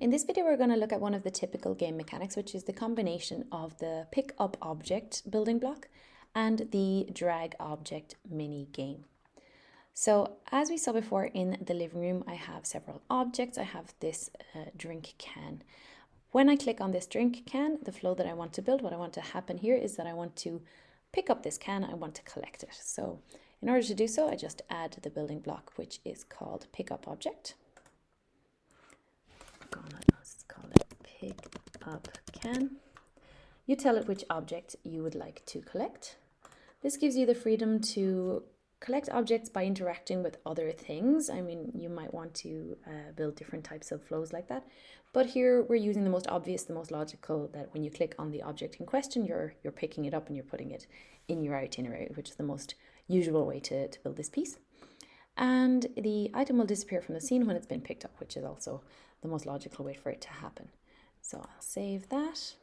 In this video, we're going to look at one of the typical game mechanics, which is the combination of the pick up object building block and the drag object mini game. So as we saw before in the living room, I have several objects. I have this drink can. When I click on this drink can, the flow that I want to build, what I want to happen here is that I want to pick up this can, I want to collect it. So in order to do so, I just add the building block, which is called pick up object. Let's call it pick up can. You tell it which object you would like to collect. This gives you the freedom to collect objects by interacting with other things. I mean, you might want to build different types of flows like that. But here we're using the most obvious, the most logical, that when you click on the object in question, you're picking it up and you're putting it in your itinerary, which is the most usual way to build this piece. And the item will disappear from the scene when it's been picked up, which is also the most logical way for it to happen. So I'll save that.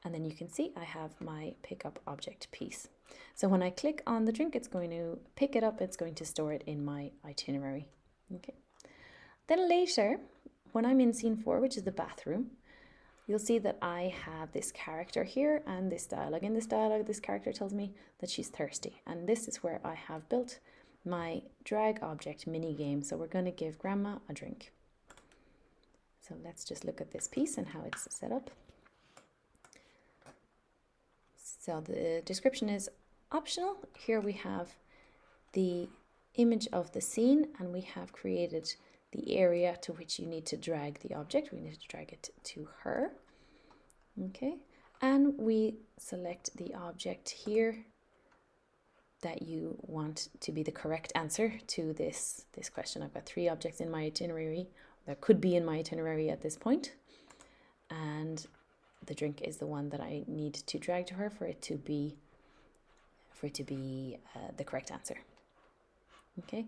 And then you can see I have my pickup object piece. So when I click on the drink, it's going to pick it up. It's going to store it in my itinerary. Okay. Then later, when I'm in scene 4, which is the bathroom, you'll see that I have this character here and this dialogue. In this dialogue, this character tells me that she's thirsty. And this is where I have built my drag object mini game. So we're going to give Grandma a drink. So let's just look at this piece and how it's set up. So the description is optional. Here we have the image of the scene and we have created the area to which you need to drag the object. We need to drag it to her. Okay. And we select the object here that you want to be the correct answer to this question. I've got 3 objects in my itinerary that could be in my itinerary at this point, and the drink is the one that I need to drag to her for it to be the correct answer. Okay,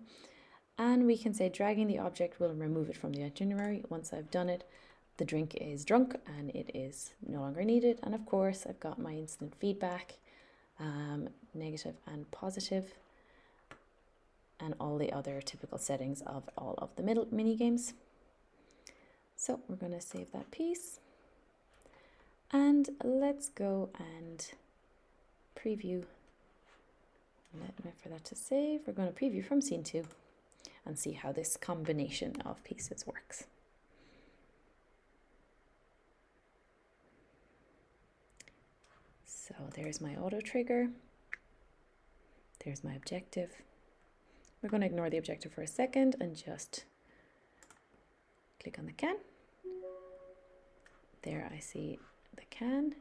and we can say dragging the object will remove it from the itinerary. Once I've done it, the drink is drunk and it is no longer needed. And of course, I've got my instant feedback, negative and positive, and all the other typical settings of all of the mini games. So we're going to save that piece. And let's go and preview. Wait for that to save. We're going to preview from scene 2 and see how this combination of pieces works. So there's my auto trigger. There's my objective. We're going to ignore the objective for a second and just click on the can. There I see the can,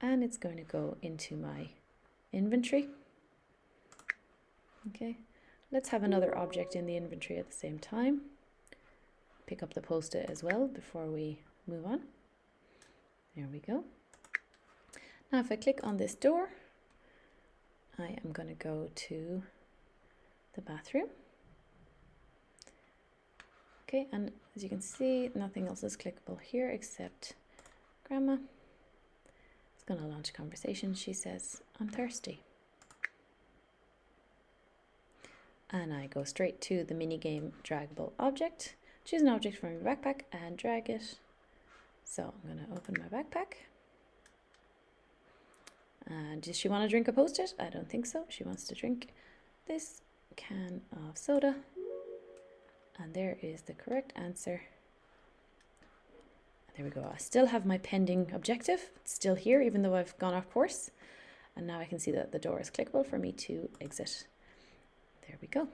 and it's going to go into my inventory. Okay, let's have another object in the inventory at the same time. Pick up the post-it as well before we move on. There we go. Now if I click on this door, I am going to go to the bathroom. Okay, and as you can see, nothing else is clickable here except Grandma. It's going to launch a conversation. She says, "I'm thirsty." And I go straight to the minigame draggable object. Choose an object from your backpack and drag it. So I'm going to open my backpack. Does she want to drink a post-it? I don't think so. She wants to drink this can of soda. And there is the correct answer. There we go. I still have my pending objective. It's still here, even though I've gone off course. And now I can see that the door is clickable for me to exit. There we go.